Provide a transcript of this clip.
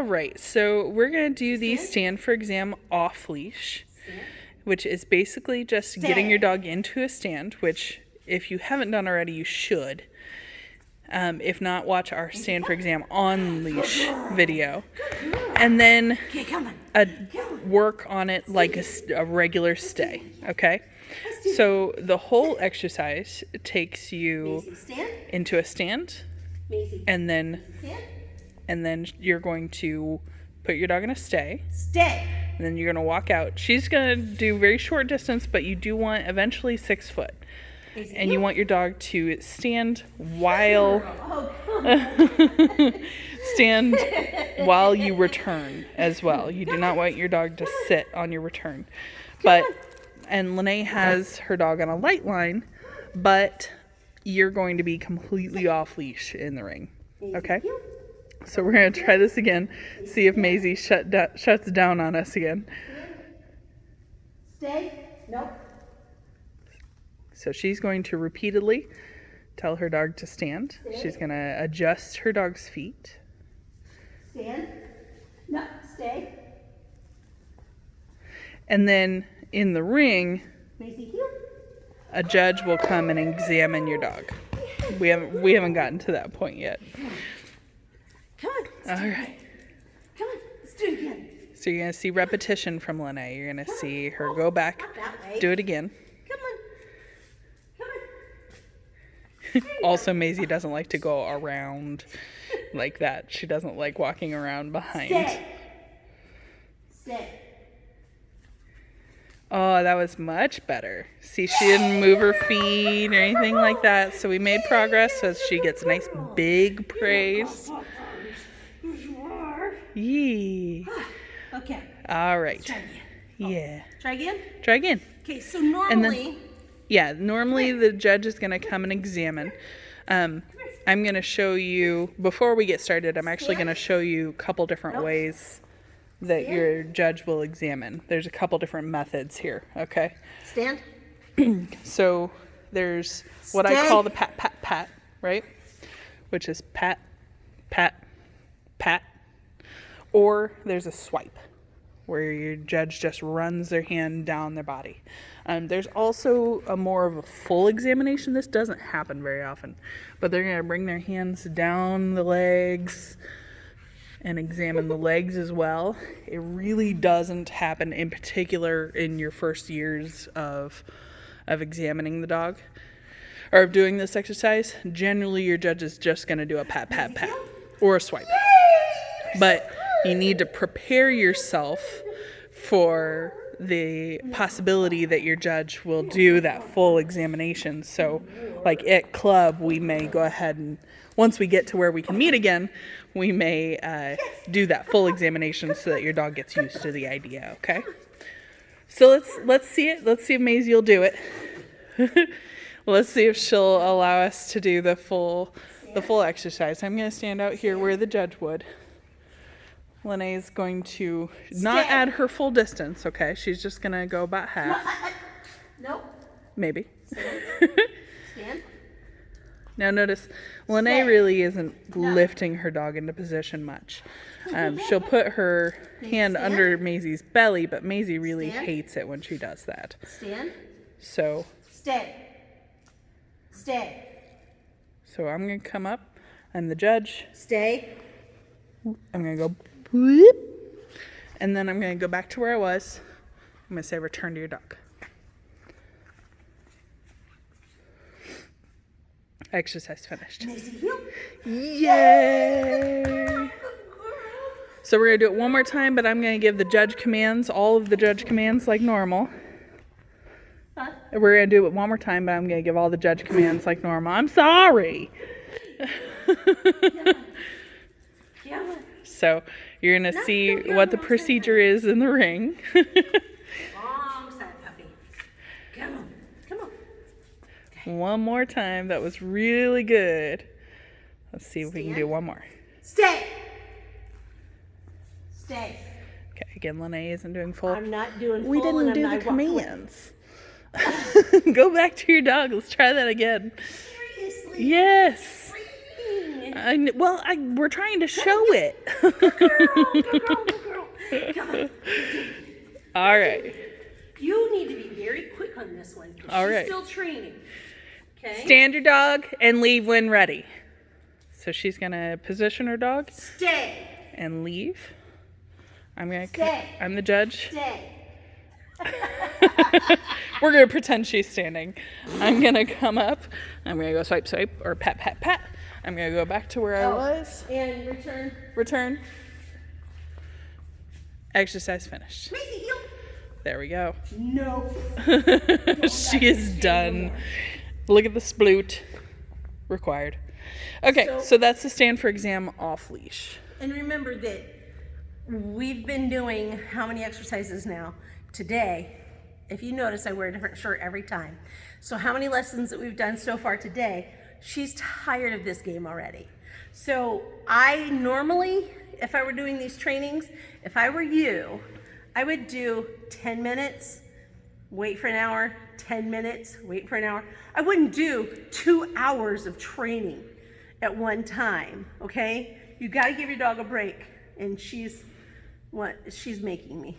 right, so we're going to do the stand for exam off leash, which is basically just getting your dog into a stand, which if you haven't done already, you should. If not, watch our stand for exam on leash video. And then work on it like a regular stay, okay? So the whole exercise takes you into a stand, and then you're going to put your dog in a stay. And then you're going to walk out. She's going to do very short distance, but you do want eventually 6 foot. And you want your dog to stand while you return as well. You do not want your dog to sit on your return. And Lene has her dog on a light line, but you're going to be completely off leash in the ring. Okay? So we're going to try this again. See if Maisie shuts down on us again. Stay. Nope. So she's going to repeatedly tell her dog to stand. She's going to adjust her dog's feet. Stand. No, stay. And then in the ring, a judge will come and examine your dog. We haven't gotten to that point yet. Come on. All right. Come on. Let's do it again. So you're going to see repetition from Lene. You're going to see her go back, do it again. Also, Maisie doesn't like to go around like that. She doesn't like walking around behind. Stay. Oh, that was much better. See, she didn't move her feet or anything like that. So we made progress, so she gets nice big praise. Yee. Okay. All right. Try again. Yeah. Try again? Try again. Okay, so normally... Normally the judge is going to come and examine. I'm going to show you, before we get started, I'm actually going to show you a couple different ways that your judge will examine. There's a couple different methods here, okay? Stand. So there's what I call the pat, pat, pat, right? Which is pat, pat, pat. Or there's a swipe, where your judge just runs their hand down their body. There's also more of a full examination. This doesn't happen very often, but they're going to bring their hands down the legs and examine the legs as well. It really doesn't happen, in particular in your first years of examining the dog or of doing this exercise. Generally, your judge is just going to do a pat, pat, pat or a swipe. But you need to prepare yourself for the possibility that your judge will do that full examination. So like at club, we may go ahead and once we get to where we can meet again, we may do that full examination so that your dog gets used to the idea. Okay. So let's see it. Let's see if Maisie will do it. Let's see if she'll allow us to do the full exercise. I'm going to stand out here where the judge would. Lene is going to not add her full distance, okay? She's just going to go about half. Nope. Maybe. Stand. Now notice, Lene really isn't lifting her dog into position much. She'll put her hand under Maisie's belly, but Maisie really hates it when she does that. Stand. So. Stay. So I'm going to come up. I'm the judge. Stay. I'm going to go whoop, and then I'm going to go back to where I was. I'm going to say return to your dog. Exercise finished. Yay! So we're going to do it one more time, but I'm going to give the judge commands, all of the judge commands like normal. We're going to do it one more time, but I'm going to give all the judge commands like normal. I'm sorry! So you're going to see what the procedure is in the ring. Long side, puppy. Come on. Okay. One more time. That was really good. Let's see if we can do one more. Stay. Okay, again, Lene isn't doing full. I'm not doing full. We didn't do the commands. Go back to your dog. Let's try that again. Seriously? Yes. We're trying to show it. Good girl. Come on. All right. You need to be very quick on this one. All She's right. still training. Okay. Stand your dog and leave when ready. So she's gonna position her dog Stay. and leave. I'm Stay. the judge. Stay. We're gonna pretend she's standing. I'm gonna come up. I'm gonna go swipe, swipe, or pat, pat, pat. I'm gonna go back to where I was. And return. Return. Exercise finished. Macy, heel. There we go. No. She is done. Look at the sploot. Required. Okay, so that's the stand for exam off leash. And remember that we've been doing how many exercises now? Today, if you notice, I wear a different shirt every time. So how many lessons that we've done so far today? She's tired of this game already. So I normally, if I were doing these trainings, if I were you, I would do 10 minutes, wait for an hour, 10 minutes, wait for an hour. I wouldn't do 2 hours of training at one time, okay? You gotta give your dog a break, and she's making me.